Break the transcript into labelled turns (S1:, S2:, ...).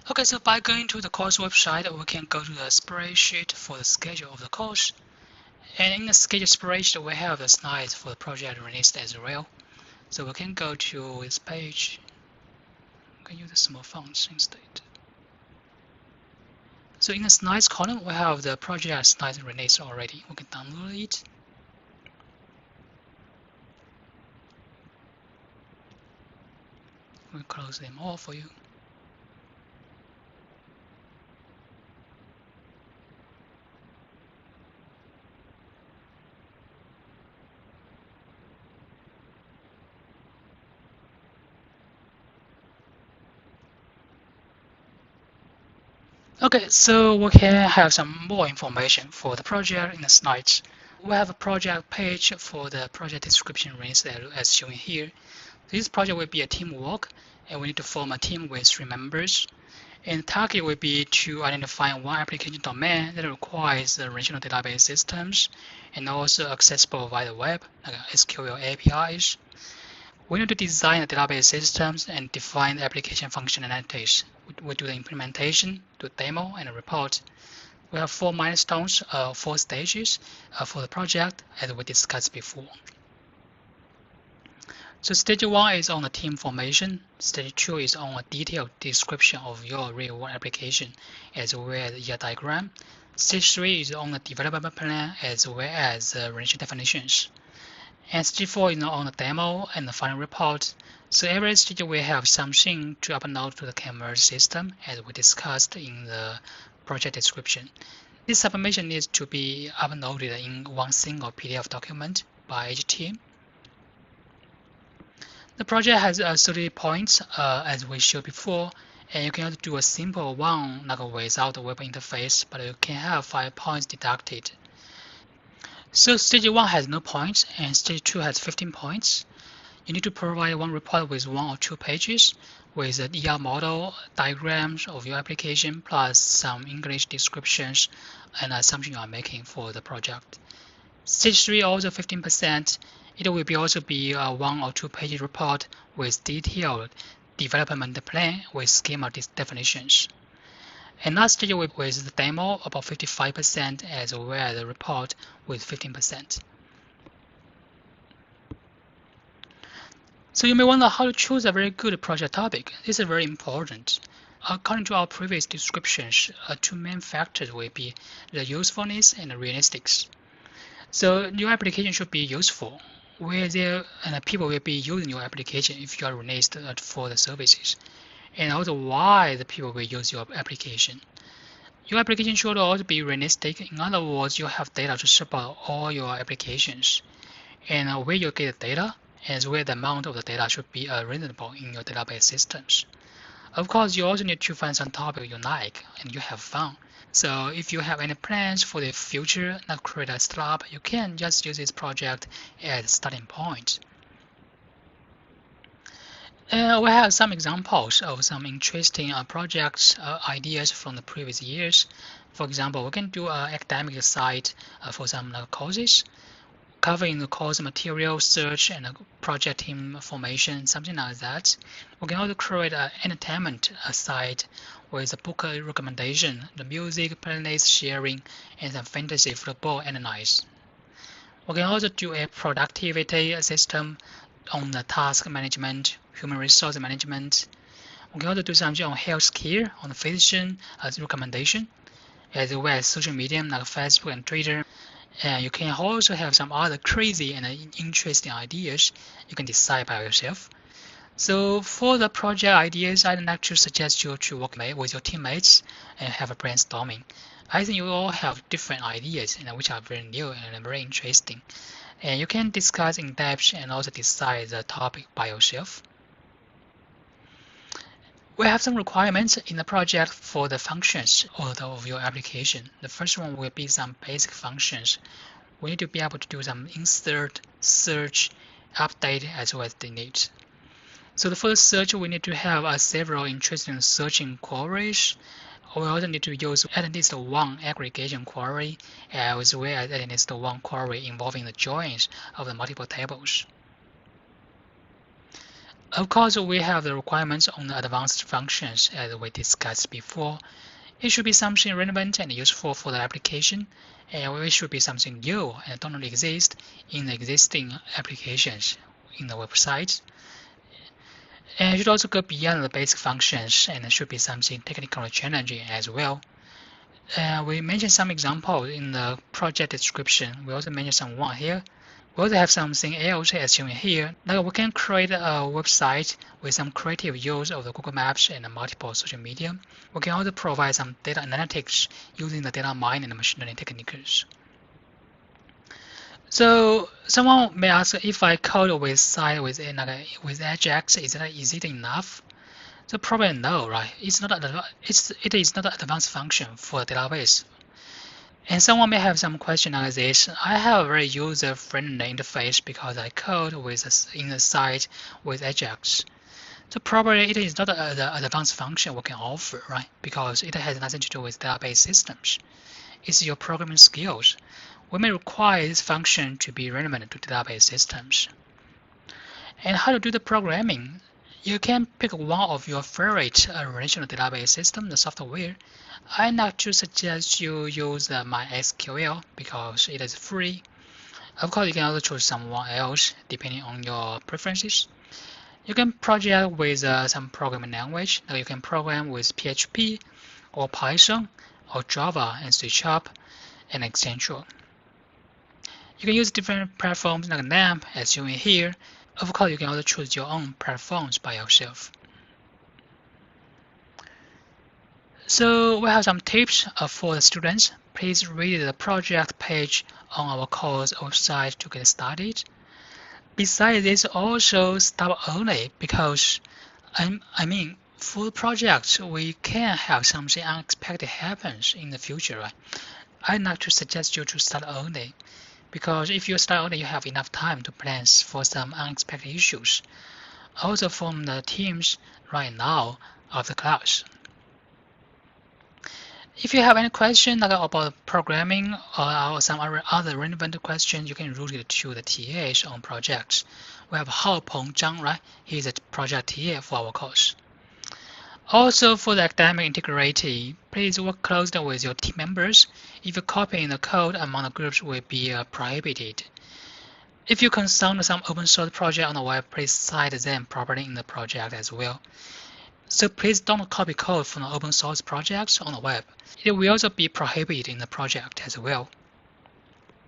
S1: Okay, so by going to the course website, we can go to the spreadsheet for the schedule of the course. And in the schedule spreadsheet, we have the slides for the project released as well. So we can go to this page. We can use the small fonts instead. So in the slides column, we have the project slides released already. We can download it. We'll close them all for you. Okay, so we can have some more information for the project in the slides. We have a project page for the project description range as shown here. This project will be a teamwork, and we need to form a team with 3 members. And the target will be to identify one application domain that requires relational database systems and also accessible via the web, like SQL APIs. We need to design the database systems and define the application functionalities. We do the implementation, do demo, and a report. We have 4 milestones, 4 stages for the project, as we discussed before. So stage 1 is on the team formation. Stage 2 is on a detailed description of your real-world application, as well as your diagram. Stage 3 is on the development plan, as well as relational definitions. And stage 4 is on the demo and the final report. So every stage will have something to upload to the Canvas system, as we discussed in the project description. This submission needs to be uploaded in one single PDF document by each team. The project has 30 points, as we showed before, and you can do a simple one like without the web interface, but you can have 5 points deducted. So stage 1 has no points, and stage 2 has 15 points. You need to provide one report with 1 or 2 pages with an ER model, diagrams of your application, plus some English descriptions and assumption you are making for the project. Stage 3 also 15%. It will also be a 1 or 2 page report with detailed development plan with schema definitions. And last stage with the demo about 55%, as well as the report with 15%. So you may wonder how to choose a very good project topic. This is very important. According to our previous descriptions, 2 main factors will be the usefulness and the realistics. So your application should be useful, where people will be using your application if you are released for the services, and also why the people will use your application. Your application should also be realistic. In other words, you have data to support all your applications, and where you get the data, as well as the amount of the data should be reasonable in your database systems. Of course, you also need to find some topic you like and you have fun. So if you have any plans for the future, not create a startup, you can just use this project as a starting point. We have some examples of some interesting projects ideas from the previous years. For example, we can do an academic site for some courses, covering the course material search and project team formation, something like that. We can also create an entertainment site with a book recommendation, the music playlist sharing, and some fantasy football analysis. We can also do a productivity system on the task management, human resource management. We can also do something on healthcare, on the physician recommendation, as well as social media like Facebook and Twitter. And you can also have some other crazy and interesting ideas you can decide by yourself. So for the project ideas, I'd like to suggest you to work with your teammates and have a brainstorming. I think you all have different ideas which are very new and very interesting. And you can discuss in depth and also decide the topic by yourself. We have some requirements in the project for the functions of your application. The first one will be some basic functions. We need to be able to do some insert, search, update, as well as delete. So for the search, we need to have several interesting searching queries. We also need to use at least one aggregation query, as well as at least one query involving the joins of the multiple tables. Of course, we have the requirements on the advanced functions as we discussed before. It should be something relevant and useful for the application, and it should be something new and don't exist in the existing applications in the website. And it should also go beyond the basic functions and it should be something technically challenging as well. We mentioned some examples in the project description. We also mentioned some one here. We also have something else as shown here. Like we can create a website with some creative use of the Google Maps and multiple social media. We can also provide some data analytics using the data mining and machine learning techniques. So someone may ask, if I code with site with Ajax, is it enough? So probably no, right? It is not an advanced function for a database. And someone may have some question like this. I have a very user-friendly interface because I code in a site with Ajax. So probably it is not the advanced function we can offer, right? Because it has nothing to do with database systems. It's your programming skills. We may require this function to be relevant to database systems. And how to do the programming? You can pick one of your favorite relational database system, the software. I like to suggest you use MySQL because it is free. Of course, you can also choose someone else depending on your preferences. You can project with some programming language. Like you can program with PHP or Python or Java and C# and etc. You can use different platforms like LAMP as shown here. Of course, you can also choose your own platforms by yourself. So we have some tips for the students. Please read the project page on our course website to get started. Besides this, also start early because for projects we can have something unexpected happens in the future, right? I'd like to suggest you to start early. Because if you start early, you have enough time to plan for some unexpected issues. Also form the teams right now of the class. If you have any question about programming or some other relevant questions, you can route it to the TAs on projects. We have Haopeng Zhang, right? He's a project TA for our course. Also, for the academic integrity, please work closely with your team members. If you're copying the code among the groups will be prohibited. If you consult some open source project on the web, please cite them properly in the project as well. So please don't copy code from the open source projects on the web. It will also be prohibited in the project as well.